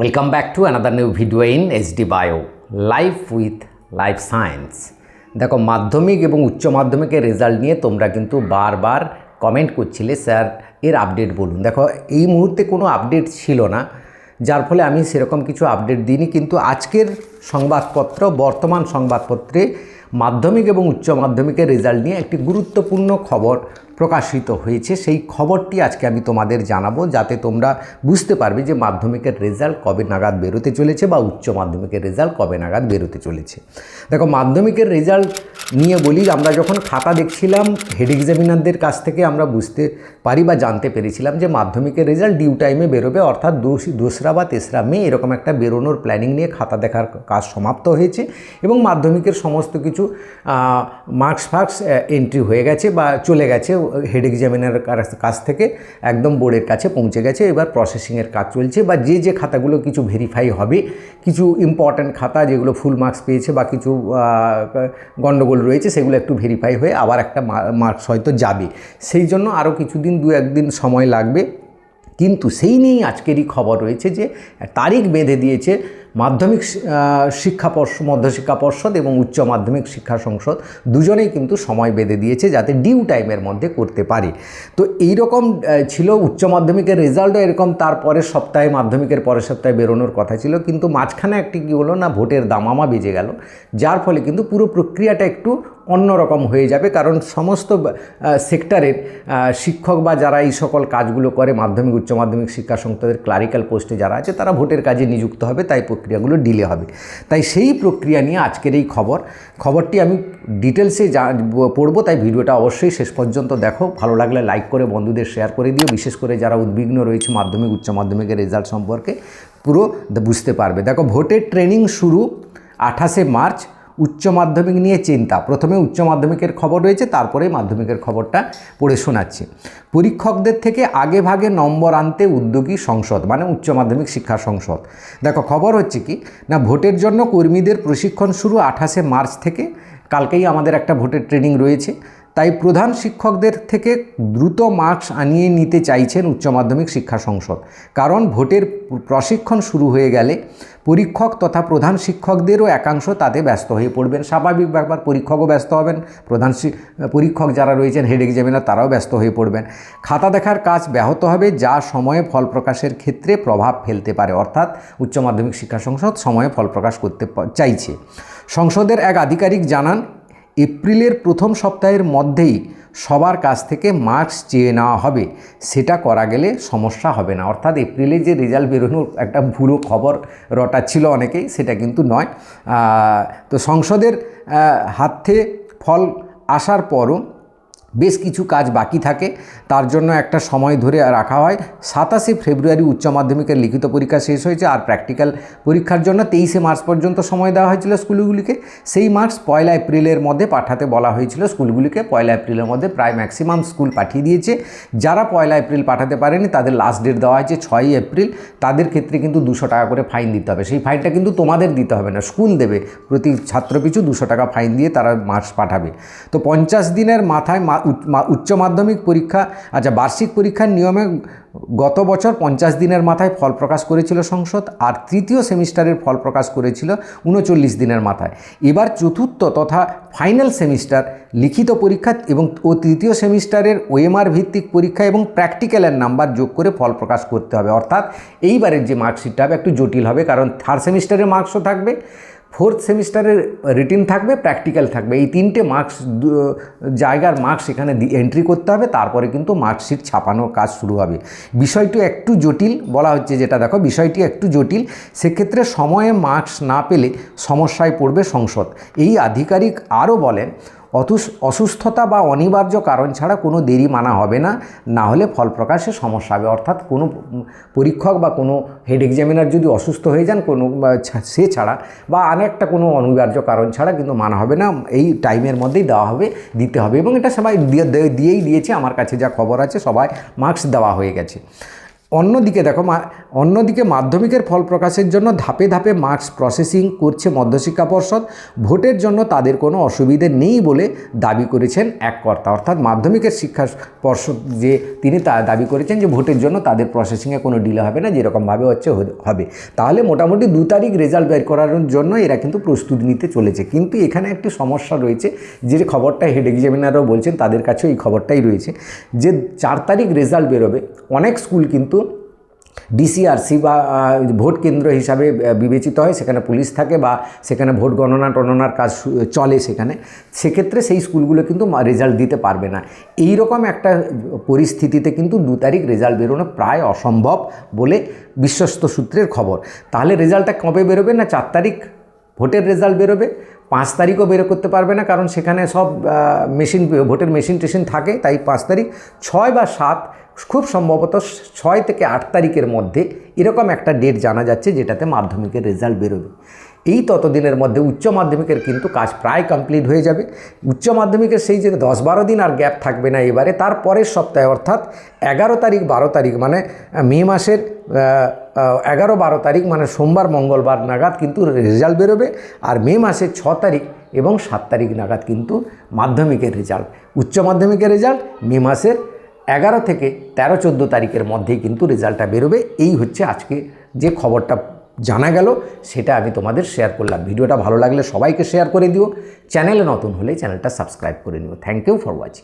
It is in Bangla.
Welcome back to another new video in HD Bio Life with Life Science। দেখো মাধ্যমিক এবং উচ্চ মাধ্যমিকের রেজাল্ট নিয়ে তোমরা কিন্তু বারবার কমেন্ট করছিলে স্যার এর আপডেট বলুন। দেখো এই মুহূর্তে কোনো আপডেট ছিল না, যার ফলে আমি সেরকম কিছু আপডেট দিইনি, কিন্তু আজকের সংবাদপত্র বর্তমান সংবাদপত্রে মাধ্যমিক এবং উচ্চ মাধ্যমিকের রেজাল্ট নিয়ে একটি গুরুত্বপূর্ণ খবর প্রকাশিত হয়েছে। সেই খবরটি আজকে আমি তোমাদের জানাবো, যাতে তোমরা বুঝতে পারবে যে মাধ্যমিকের রেজাল্ট কবে নাগাদ বেরোতে চলেছে বা উচ্চ মাধ্যমিকের রেজাল্ট কবে নাগাদ বেরোতে চলেছে। দেখো মাধ্যমিকের রেজাল্ট নিয়ে বলি, আমরা যখন খাতা দেখছিলাম হেড এক্সামিনারদের কাছ থেকে আমরা বুঝতে পারি বা জানতে পেরেছিলাম যে মাধ্যমিকের রেজাল্ট ডিউ টাইমে বেরোবে, অর্থাৎ 2রা বা 3রা মে এরকম একটা বেরোনোর প্ল্যানিং নিয়ে খাতা দেখার কাজ সমাপ্ত হয়েছে এবং মাধ্যমিকের সমস্ত কিছু মার্কস এন্ট্রি হয়ে গেছে বা চলে গেছে হেড এক্সামিনারের কাছ থেকে একদম বোর্ডের কাছে পৌঁছে গেছে। এবার প্রসেসিংয়ের কাজ চলছে বা যে খাতাগুলো কিছু ভেরিফাই হবে, কিছু ইম্পর্ট্যান্ট খাতা যেগুলো ফুল মার্কস পেয়েছে বা কিছু গণ্ডগোল রয়েছে সেগুলো একটু ভেরিফাই হয়ে আবার একটা মার্কস হয়তো যাবে, সেই জন্য আরও কিছুদিন 2-1 দিন সময় লাগবে। কিন্তু সেই নিয়েই আজকেরই খবর রয়েছে যে তারিখ বেঁধে দিয়েছে মাধ্যমিক শিক্ষা পর্ষদ, মধ্যশিক্ষা পর্ষদ এবং উচ্চ মাধ্যমিক শিক্ষা সংসদ দুজনেই কিন্তু সময় বেঁধে দিয়েছে যাতে ডিউ টাইমের মধ্যে করতে পারে। তো এই রকম ছিল উচ্চ মাধ্যমিকের রেজাল্টও এরকম তার পরের সপ্তাহে, মাধ্যমিকের পরের সপ্তাহে বেরোনোর কথা ছিল, কিন্তু মাঝখানে একটি কী হলো না, ভোটের দামামা বেজে গেল, যার ফলে কিন্তু পুরো প্রক্রিয়াটা একটু অন্যরকম হয়ে যাবে। কারণ সমস্ত সেক্টরের শিক্ষক বা যারা এই সকল কাজগুলো করে মাধ্যমিক উচ্চ মাধ্যমিক শিক্ষা সংসদের ক্লারিক্যাল পোস্টে যারা আছে তারা ভোটের কাজে নিযুক্ত হবে, তাই প্রক্রিয়াগুলো ডিলে হবে। তাই সেই প্রক্রিয়া নিয়ে আজকের এই খবরটি আমি ডিটেলসে পড়বো, তাই ভিডিওটা অবশ্যই শেষ পর্যন্ত দেখো। ভালো লাগলে লাইক করে বন্ধুদের শেয়ার করে দিও, বিশেষ করে যারা উদ্বিগ্ন রয়েছে মাধ্যমিক উচ্চ মাধ্যমিকের রেজাল্ট সম্পর্কে পুরো বুঝতে পারবে। দেখো ভোটের ট্রেনিং শুরু 28শে মার্চ, উচ্চ মাধ্যমিক নিয়ে চিন্তা। প্রথমে উচ্চ মাধ্যমিকের খবর রয়েছে, তারপরে মাধ্যমিকের খবরটা পড়ে শোনাচ্ছি। পরীক্ষকদের থেকে আগে ভাগে নম্বর আনতে উদ্যোগী সংসদ, মানে উচ্চ মাধ্যমিক শিক্ষা সংসদ। দেখো খবর হচ্ছে কি না, ভোটের জন্য কর্মীদের প্রশিক্ষণ শুরু 28শে মার্চ থেকে। কালকেই আমাদের একটা ভোটের ট্রেনিং রয়েছে, তাই প্রধান শিক্ষকদের থেকে দ্রুত মার্কস আনিয়ে নিতে চাইছেন উচ্চ মাধ্যমিক শিক্ষা সংসদ। কারণ ভোটের প্রশিক্ষণ শুরু হয়ে গেলে পরীক্ষক তথা প্রধান শিক্ষকদেরও একাংশ তাতে ব্যস্ত হয়ে পড়বেন। স্বাভাবিক ব্যাপার, পরীক্ষকও ব্যস্ত হবেন, প্রধান পরীক্ষক যারা রয়েছেন হেড এক্সামিনার তারাও ব্যস্ত হয়ে পড়বেন। খাতা দেখার কাজ ব্যাহত হবে, যা সময়ে ফল প্রকাশের ক্ষেত্রে প্রভাব ফেলতে পারে। অর্থাৎ উচ্চ মাধ্যমিক শিক্ষা সংসদ সময়ে ফল প্রকাশ করতে চাইছে। সংসদের এক আধিকারিক জানান, এপ্রিলের প্রথম সপ্তাহের মধ্যেই সবার কাছ থেকে মার্কস চেয়ে নেওয়া হবে, সেটা করা গেলে সমস্যা হবে না। অর্থাৎ এপ্রিলে যে রেজাল্ট বেরোনোর একটা ভুলো খবর রটাচ্ছিল অনেকেই, সেটা কিন্তু নয়। তো সংসদের হাতে ফল আসার পরও বেশ কিছু কাজ বাকি থাকে, তার জন্য একটা সময় ধরে রাখা হয়। 27শে ফেব্রুয়ারি উচ্চ মাধ্যমিকের লিখিত পরীক্ষা শেষ হয়েছে, আর প্র্যাকটিক্যাল পরীক্ষার জন্য 23শে মার্চ পর্যন্ত সময় দেওয়া হয়েছিল স্কুলগুলিকে। সেই মার্কস 1 এপ্রিলের মধ্যে পাঠাতে বলা হয়েছিল স্কুলগুলিকে। 1 এপ্রিলের মধ্যে প্রায় ম্যাক্সিমাম স্কুল পাঠিয়ে দিয়েছে। যারা 1 এপ্রিল পাঠাতে পারেনি তাদের লাস্ট ডেট দেওয়া হয়েছে 6 এপ্রিল। তাদের ক্ষেত্রে কিন্তু 200 টাকা করে ফাইন দিতে হবে। সেই ফাইনটা কিন্তু তোমাদের দিতে হবে না, স্কুল দেবে। প্রতি ছাত্র পিছু 200 টাকা ফাইন দিয়ে তারা মার্কস পাঠাবে। তো 50 দিনের মাথায় উচ্চ মাধ্যমিক পরীক্ষা, বার্ষিক পরীক্ষার নিয়মে গত বছর 50 দিনের মাথায় ফল প্রকাশ করেছিল সংসদ, আর তৃতীয় সেমিস্টারের ফল প্রকাশ করেছিল 39 দিনের মাথায়। এবার চতুর্থ তথা ফাইনাল সেমিস্টার লিখিত পরীক্ষা এবং তৃতীয় সেমিস্টারের ওএমআর ভিত্তিক পরীক্ষা এবং প্র্যাকটিক্যালের নাম্বার যোগ করে ফল প্রকাশ করতে হবে। অর্থাৎ এইবারের যে মার্কশিটটা হবে একটু জটিল হবে, কারণ 3rd সেমিস্টারের মার্কসও থাকবে, 4th সেমিস্টারের রিটিন থাকবে, প্র্যাকটিক্যাল থাকবে। এই 3টে মার্কস জায়গার মার্কস এখানে এন্ট্রি করতে হবে, তারপরে কিন্তু মার্কশিট ছাপানোর কাজ শুরু হবে। বিষয়টি একটু জটিল বলা হচ্ছে, যেটা দেখো বিষয়টি একটু জটিল। সেক্ষেত্রে সময়ে মার্কস না পেলে সমস্যায় পড়বে সংসদ। এই আধিকারিক আরও বলেন, অসুস্থতা বা অনিবার্য কারণ ছাড়া কোনো দেরি মানা হবে না, না হলে ফল প্রকাশে সমস্যা হবে। অর্থাৎ কোনো পরীক্ষক বা কোনো হেড এক্সামিনার যদি অসুস্থ হয়ে যান কোনো সে ছাড়া বা আরেকটা কোনো অনিবার্য কারণ ছাড়া কিন্তু মানা হবে না, এই টাইমের মধ্যেই দিতে হবে। এবং এটা সবাই দিয়েই দিয়েছে, আমার কাছে যা খবর আছে সবাই মার্কস দেওয়া হয়ে গেছে। অন্যদিকে দেখো অন্যদিকে মাধ্যমিকের ফল প্রকাশের জন্য ধাপে ধাপে মার্কস প্রসেসিং করছে মধ্যশিক্ষা পর্ষদ। ভোটের জন্য তাদের কোনো অসুবিধে নেই বলে দাবি করেছেন এক কর্তা, অর্থাৎ মাধ্যমিকের শিক্ষা পর্ষদ যে তিনি তা দাবি করেছেন যে ভোটের জন্য তাদের প্রসেসিংয়ে কোনো ডিলে হবে না, যেরকমভাবে হবে। তাহলে মোটামুটি 2 তারিখ রেজাল্ট বের করার জন্য এরা কিন্তু প্রস্তুতি নিতে চলেছে। কিন্তু এখানে একটি সমস্যা রয়েছে, যে খবরটা হেড এক্সামিনারও বলছেন, তাদের কাছেও এই খবরটাই রয়েছে যে 4 তারিখ রেজাল্ট বেরোবে। অনেক স্কুল কিন্তু ডিসিআরসি বা ভোট কেন্দ্র হিসাবে বিবেচিত হয়, সেখানে পুলিশ থাকে বা সেখানে ভোট গণনার কাজ চলে সেক্ষেত্রে সেই স্কুলগুলো কিন্তু রেজাল্ট দিতে পারবে না। এই রকম একটা পরিস্থিতিতে কিন্তু 2 তারিখ রেজাল্ট বেরোনো প্রায় অসম্ভব বলে বিশ্বস্ত সূত্রের খবর। তাহলে রেজাল্টটা কবে বেরোবে? না 4 তারিখ ভোটের রেজাল্ট বেরোবে। 5 তারিখও বের করতে পারবে না, কারণ সেখানে সব ভোটের মেশিন টেশিন থাকে, তাই 5 তারিখ। 6 বা 7, খুব সম্ভবত 6 থেকে 8 তারিখের মধ্যে এরকম একটা ডেট জানা যাচ্ছে যেটাতে মাধ্যমিকের রেজাল্ট বেরোবে। এই ততদিনের মধ্যে উচ্চ মাধ্যমিকের কিন্তু কাজ প্রায় কমপ্লিট হয়ে যাবে। উচ্চ মাধ্যমিকের সেই যে 10-12 দিন আর গ্যাপ থাকবে না এবারে, তার পরের সপ্তাহে অর্থাৎ 11 তারিখ 12 তারিখ মানে মে মাসের 11-12 তারিখ মানে সোমবার মঙ্গলবার নাগাদ কিন্তু রেজাল্ট বেরোবে। আর মে মাসের 6 তারিখ এবং 7 তারিখ নাগাদ কিন্তু মাধ্যমিকের রেজাল্ট, উচ্চ মাধ্যমিকের রেজাল্ট মে মাসের 11 থেকে 13-14 তারিখের মধ্যেই কিন্তু রেজাল্টটা বেরোবে। এই হচ্ছে আজকে যে খবরটা জানা গেল, সেটা আমি তোমাদের শেয়ার করলাম। ভিডিওটা ভালো লাগলে সবাইকে শেয়ার করে দিও। চ্যানেলে নতুন হলে চ্যানেলটা সাবস্ক্রাইব করে নিও। Thank you for watching.